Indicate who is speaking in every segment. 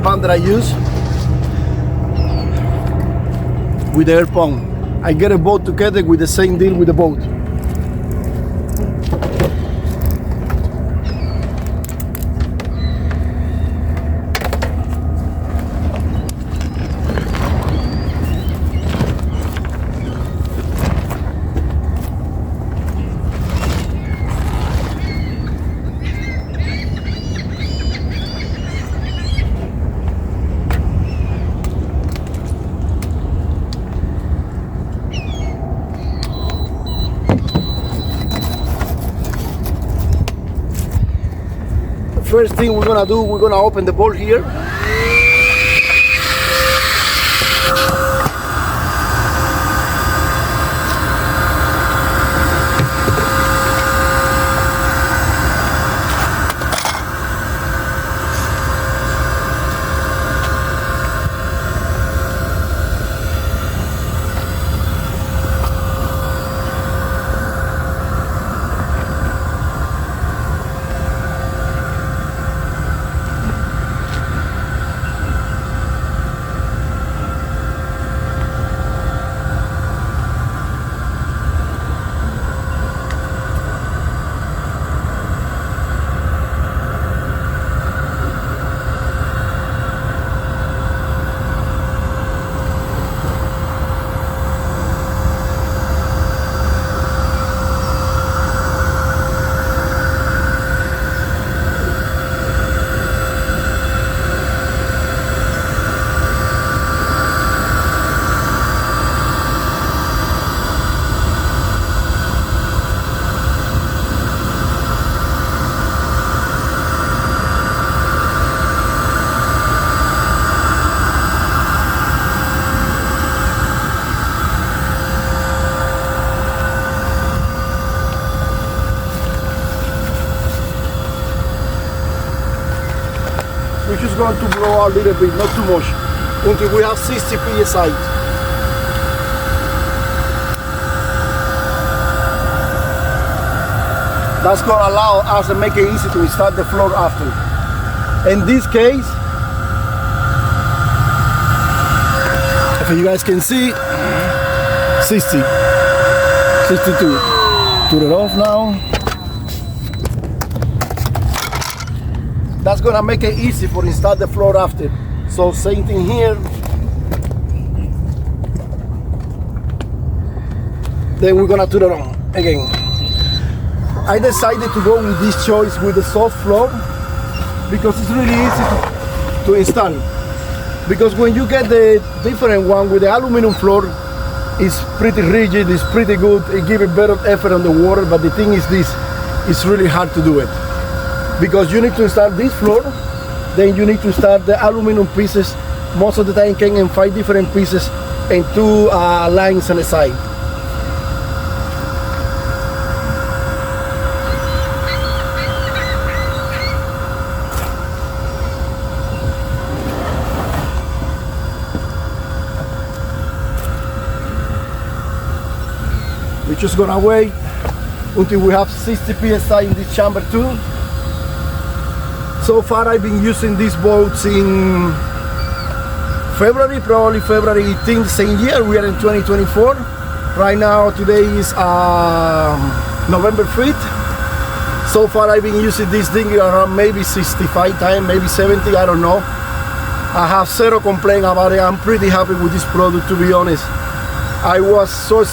Speaker 1: band that I use with the air pump. I get a boat together with the same deal with the boat. First thing we're gonna do, we're gonna open the bolt here. We're just going to blow a little bit, not too much, until we have 60 psi. That's going to allow us to make it easy to install the floor after. In this case, if you guys can see, 60, 62. Turn it off now. That's gonna make it easy for install the floor after. So same thing here. Then we're gonna turn it on again. I decided to go with this choice with the soft floor because it's really easy to install. Because when you get the different one with the aluminum floor, it's pretty rigid, it's pretty good, it gives a better effort on the water, but the thing is this, it's really hard to do it. Because you need to install this floor, then you need to install the aluminum pieces. Most of the time came in 5 different pieces and 2 lines on the side. We're just gonna wait until we have 60 psi in this chamber too. So far I've been using these boats in February, probably February 18th, same year. We are in 2024. Right now, today is November 5th. So far I've been using this thing around maybe 65 times, maybe 70, I don't know. I have zero complaint about it. I'm pretty happy with this product, to be honest. I was so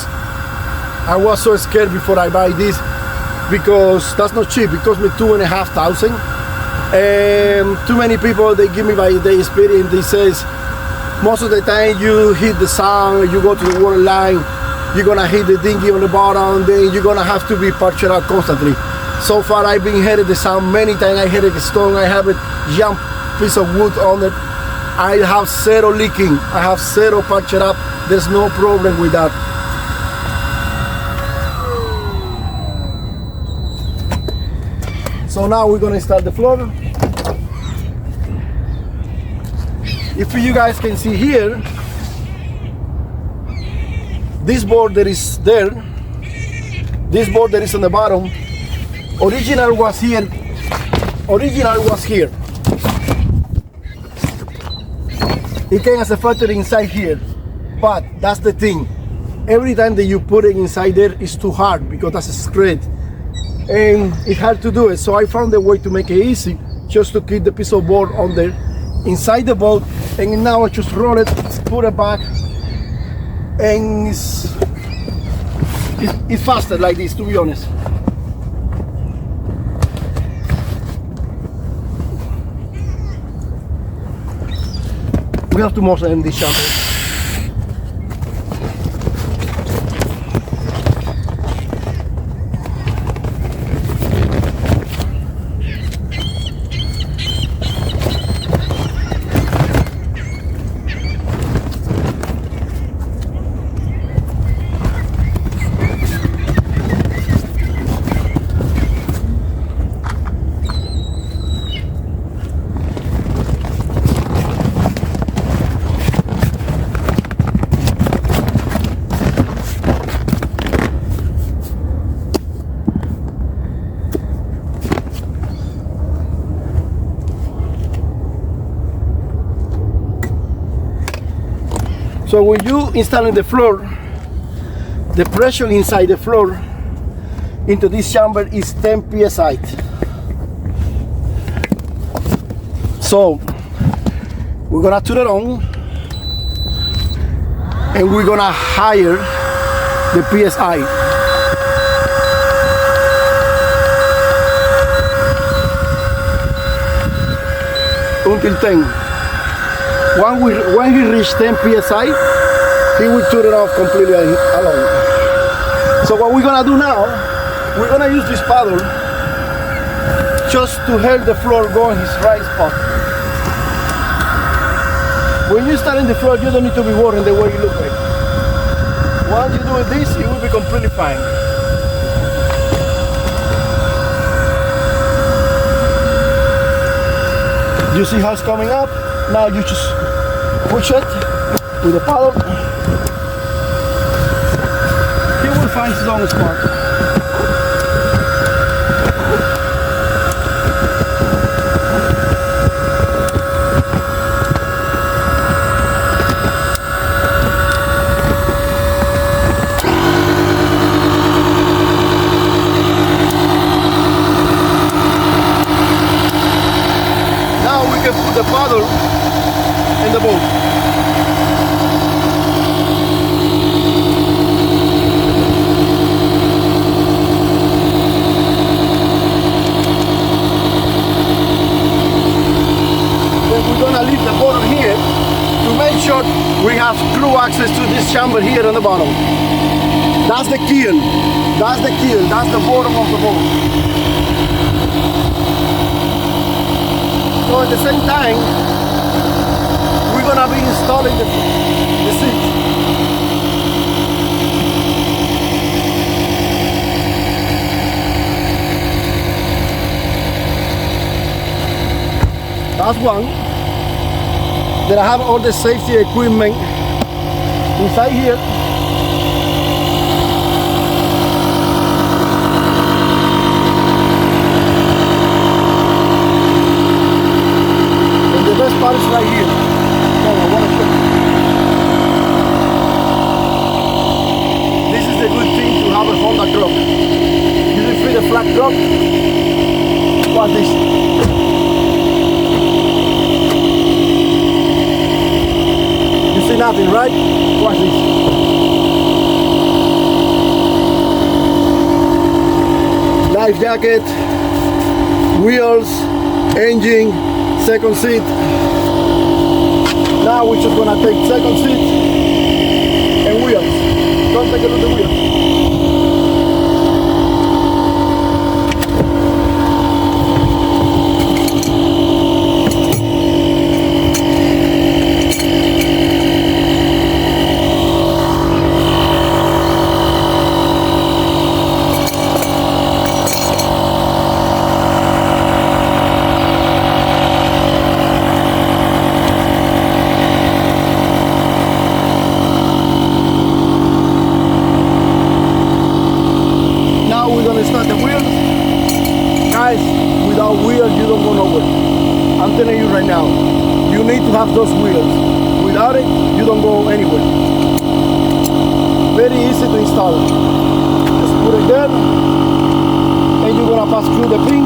Speaker 1: scared before I buy this because that's not cheap. It cost me $2,500. Too many people, they give me by their experience, they says most of the time you hit the sound, you go to the water line, you're gonna hit the dinghy on the bottom, then you're gonna have to be patched out constantly. So far I've been hitting the sound many times. I hit a stone, I have a jump piece of wood on it. I have zero leaking, I have zero patched up, there's no problem with that. So now we're gonna install the floor. If you guys can see here, this board that is there, this board that is on the bottom, original was here. It came as a factory inside here, but that's the thing. Every time that you put it inside there, it's too hard because that's a screed, and it's hard to do it. So I found a way to make it easy, just to keep the piece of board on there inside the boat, and now I just roll it, put it back, and it's faster like this, to be honest. We have to motion in this chamber. So when you install in the floor, the pressure inside the floor into this chamber is 10 psi. So we're gonna turn it on and we're gonna higher the psi. Until 10. When he reaches 10 psi, he will turn it off completely alone. So what we're gonna do now, we're gonna use this paddle just to help the floor go in his right spot. When you start in the floor, you don't need to be worried the way you look like. Once you do this, it will be completely fine. You see how it's coming up? Now you just push it with the paddle. He will find his own spot. Now we can put the paddle in the boat. Then we're gonna leave the bottom here to make sure we have through access to this chamber here on the bottom. That's the keel. That's the keel. That's the bottom of the boat. So at the same time, we're gonna be installing the seat. That's one. Then I have all the safety equipment inside here. And the best part is right here. This is a good thing to have a Honda truck. You can fit a flat truck. Watch this. You see nothing, right? Watch this. Life jacket, wheels, engine, second seat. Now we're just gonna take second seat and wheels. Don't take a look at the wheels. Start the wheels. Guys, without wheels you don't go nowhere. I'm telling you right now, you need to have those wheels. without it, you don't go anywhere. Very easy to install. Just put it there, and you're gonna pass through the pin.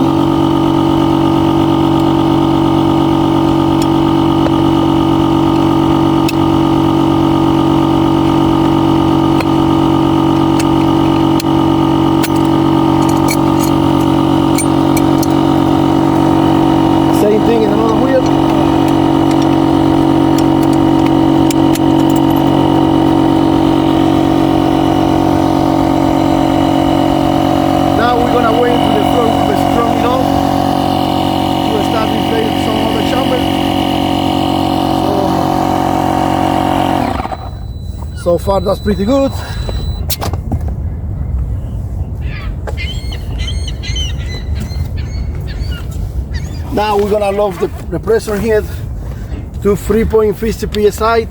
Speaker 1: Same thing in another wheel. Now we're gonna wait until the front wheel is strong enough to start inflating some of the chamber. So far that's pretty good. Now we're gonna lower the pressure head to 3.50 psi,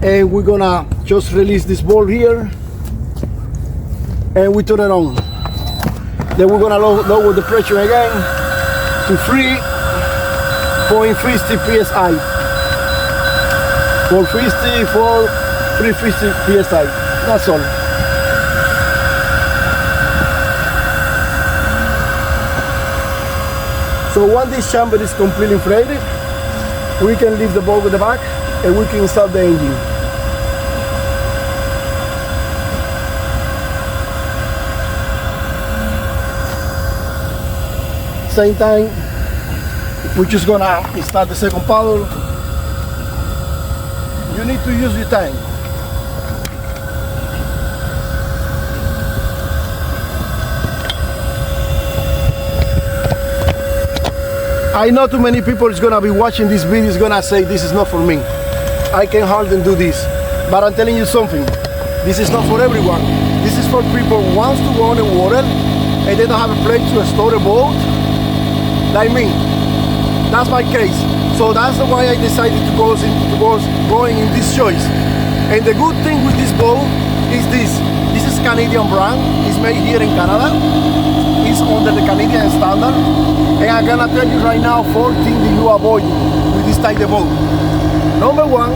Speaker 1: and we're gonna just release this ball here, and we turn it on. Then we're gonna lower the pressure again to 3.50 psi. 450 for 350 psi. That's all. So once this chamber is completely inflated, we can leave the boat with the back and we can start the engine. Same time, we're just gonna start the second paddle. You need to use your time. I know too many people is gonna be watching this video is gonna say this is not for me. I can hardly do this. But I'm telling you something, this is not for everyone. This is for people who wants to go on the water and they don't have a place to store a boat, like me. That's my case. So that's why I decided to go going in this choice. And the good thing with this boat is this. This is Canadian brand. It's made here in Canada. It's under the Canadian standard. And I'm gonna tell you right now 4 things that you avoid with this type of boat. Number one,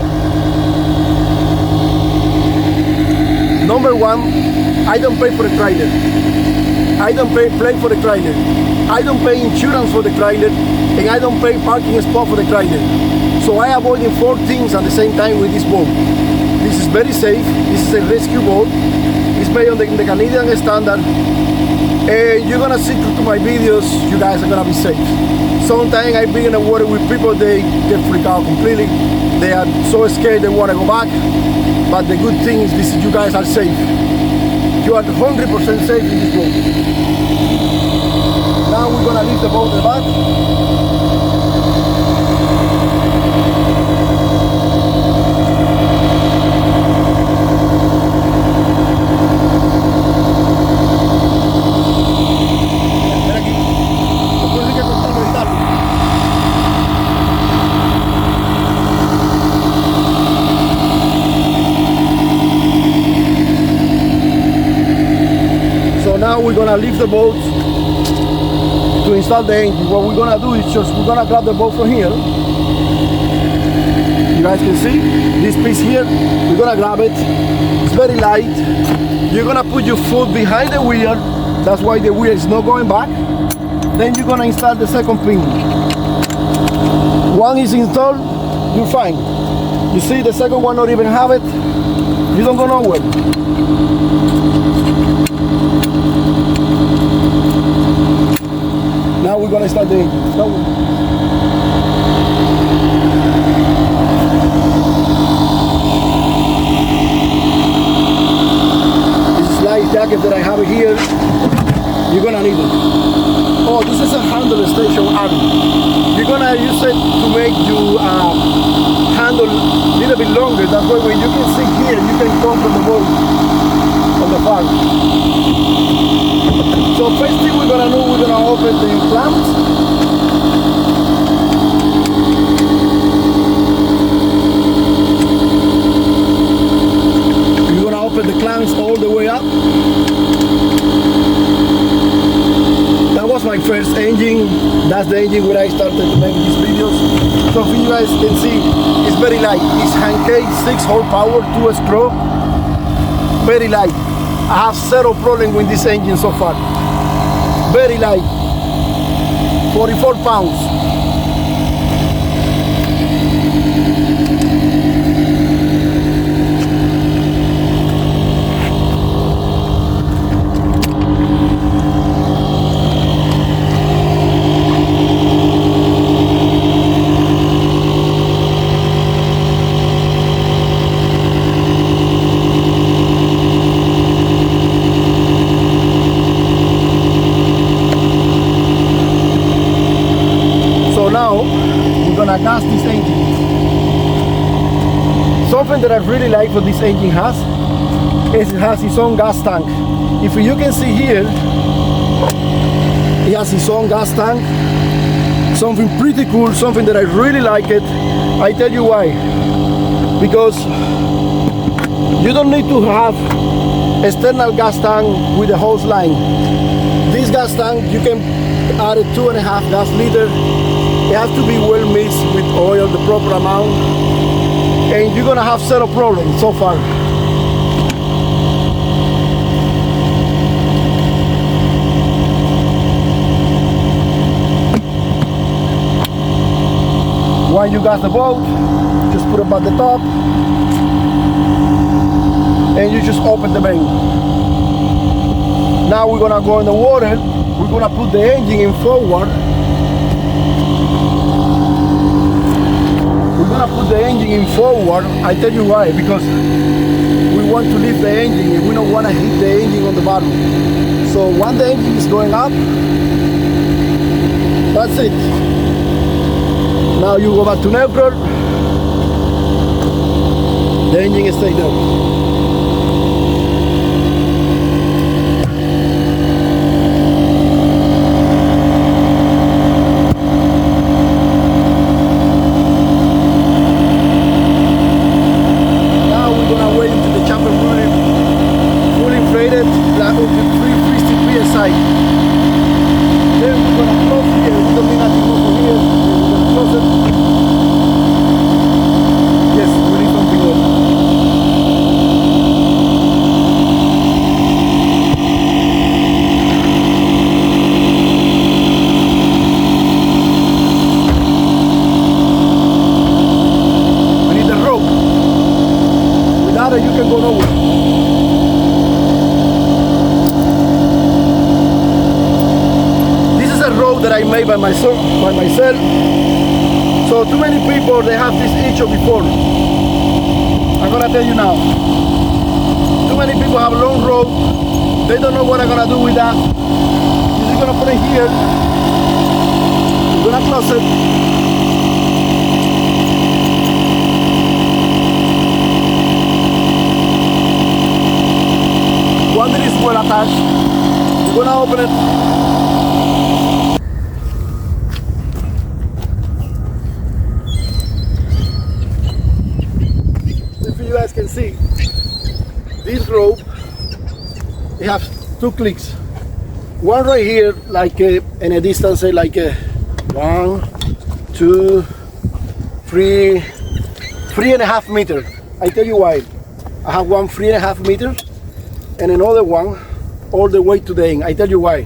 Speaker 1: I don't pay for the trailer. I don't pay for the trailer. I don't pay insurance for the trailer, and I don't pay parking spot for the trailer. So I avoid 4 things at the same time with this boat. This is very safe. This is a rescue boat. It's made on the Canadian standard. And you're gonna see through my videos, you guys are gonna be safe. Sometimes I've been in the water with people, they get freaked out completely. They are so scared they wanna go back. But the good thing is this: you guys are safe. You are 100% safe in this boat. Now we're gonna leave the boat in the back. Now we're gonna leave the boat to install the engine. What we're gonna do is we're gonna grab the boat from here. You guys can see this piece here. We're gonna grab it. It's very light. You're gonna put your foot behind the wheel. That's why the wheel is not going back. Then you're gonna install the second pin. One is installed, you're fine. You see the second one not even have it. You don't go nowhere. Now we're gonna start the engine. This light jacket that I have here, you're gonna need it. Oh, this is a handle station arm. You're gonna use it to make you handle a little bit longer. That way when you can sit here, you can control the boat on the farm. So first thing we're gonna do, we're gonna open the clamps. You're gonna open the clamps all the way up. That was my first engine. That's the engine where I started to make these videos. So if you guys can see, it's very light. It's Hankei 6 horsepower, 2-stroke, very light. I have zero problem with this engine so far. Very light, 44 pounds. Gas this engine. Something that I really like what this engine has is it has its own gas tank. If you can see here, it has its own gas tank. Something pretty cool, something that I really like it. I tell you why. Because you don't need to have external gas tank with a hose line. This gas tank, you can add a 2.5 gas liter. It has to be well mixed with oil, the proper amount, and you're gonna have zero problems so far. When you gas the boat, just put it at the top, and you just open the main. Now we're gonna go in the water. We're gonna put the engine in forward. Put the engine in forward. I tell you why, because we want to lift the engine and we don't want to hit the engine on the bottom. So when the engine is going up, that's it. Now you go back to neutral, the engine stays there. You can go nowhere. This is a rope that I made by myself. So too many people, they have this issue before. I'm gonna tell you now. Too many people have long rope. They don't know what I'm gonna do with that. You're just gonna put it here. You're gonna close it. When it is well attached, you're gonna open it. If you guys can see, this rope, it has 2 clicks. One right here, like in a distance, say like 1, 2, 3, 3.5 meters. I tell you why. I have one 3.5 meters. And another one all the way to the end. I tell you why.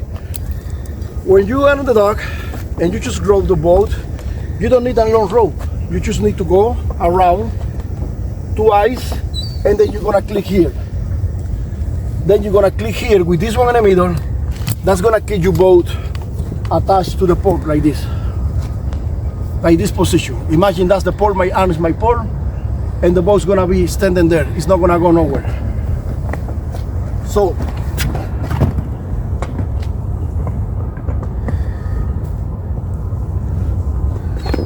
Speaker 1: When you are on the dock and you just row the boat, you don't need a long rope. You just need to go around twice, and then you're gonna click here. Then you're gonna click here with this one in the middle. That's gonna keep your boat attached to the pole like this. Like this position. Imagine that's the pole, my arm is my pole, and the boat's gonna be standing there. It's not gonna go nowhere. So,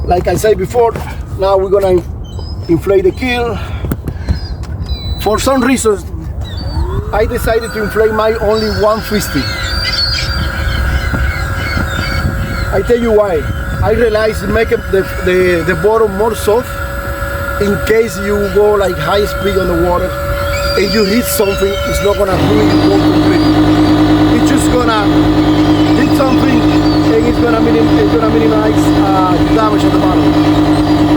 Speaker 1: like I said before, now we're gonna inflate the keel. For some reasons, I decided to inflate my only 150. I tell you why. I realized it make the bottom more soft in case you go like high speed on the water and you hit something. It's not gonna ruin your boat completely. It's just gonna hit something gonna minimize damage at the bottom.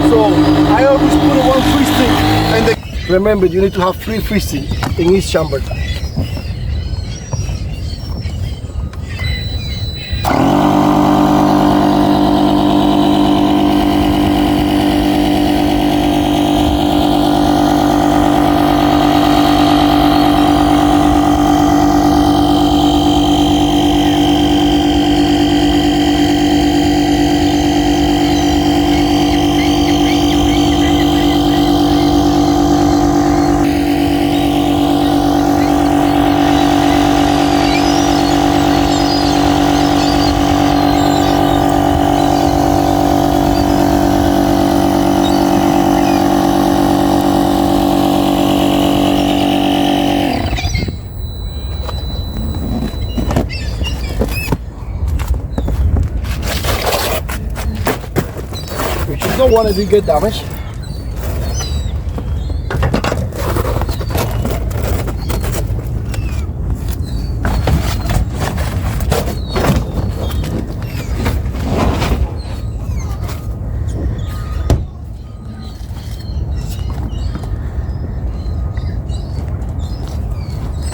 Speaker 1: So I always put one fisting, and remember you need to have 3 fisting in each chamber. You don't want to get damage.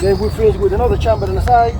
Speaker 1: Then we finish with another chamber on the side.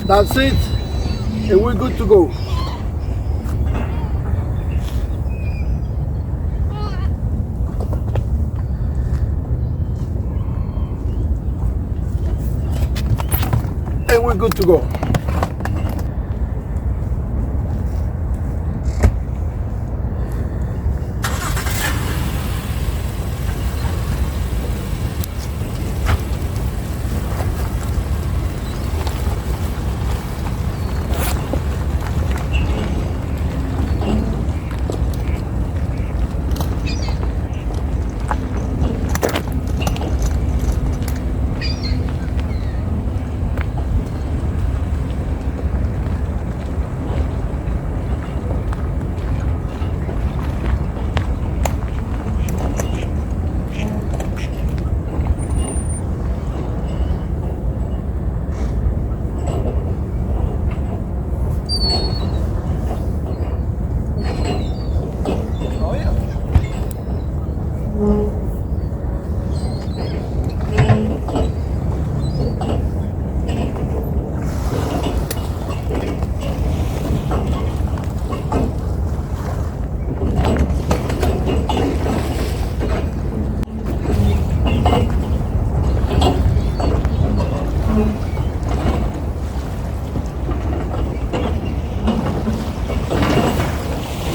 Speaker 1: That's it, and we're good to go. And we're good to go.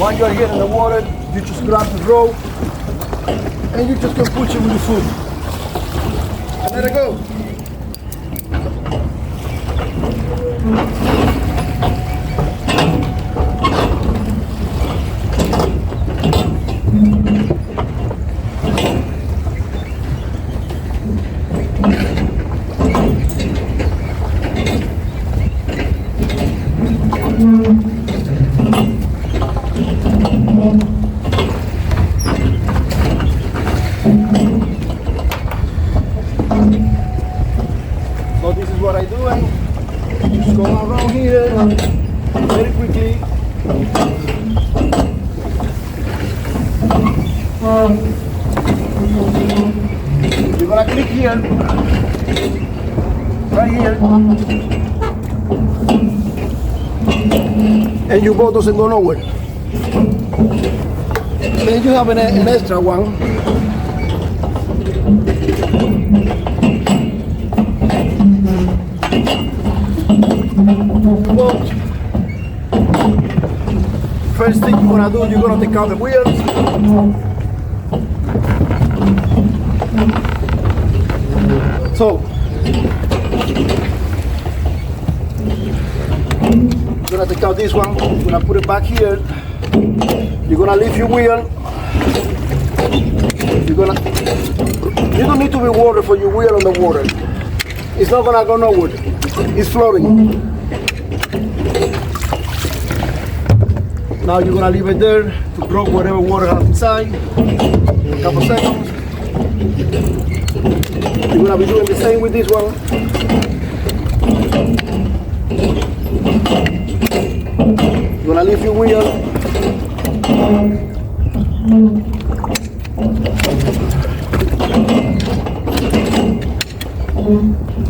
Speaker 1: While you're here in the water, you just grab the rope and you just can push it with your foot. And let it go. I doing? Just go around here very quickly. You're gonna click here, right here, and your boat doesn't go nowhere. Then you have an extra one. Boat. First thing you're gonna do, you're gonna take out the wheels. So, you're gonna take out this one, you're gonna put it back here. You're gonna lift your wheel. You don't need to be water for your wheel on the water. It's not gonna go nowhere. It's floating. Now you're gonna leave it there to drop whatever water has inside. In a couple seconds. You're gonna be doing the same with this one. You're gonna lift your wheel.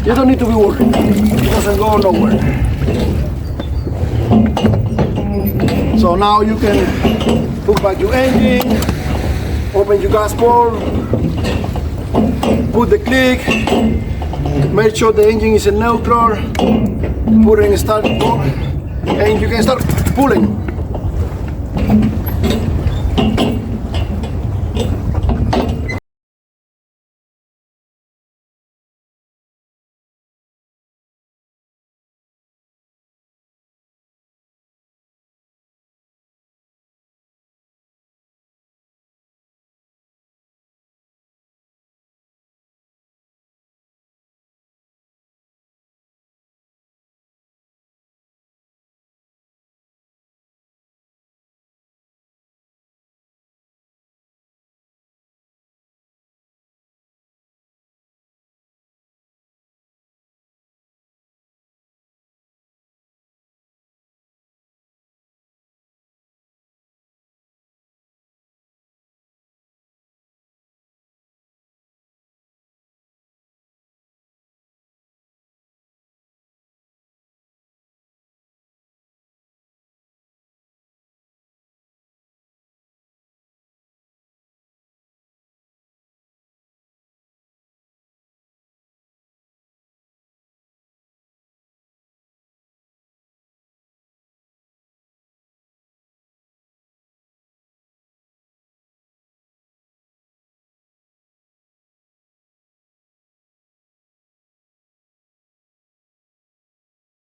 Speaker 1: You don't need to be worried. It doesn't go nowhere. So now you can hook back your engine, open your gas port, put the click, make sure the engine is in neutral, put it in start mode, and you can start pulling.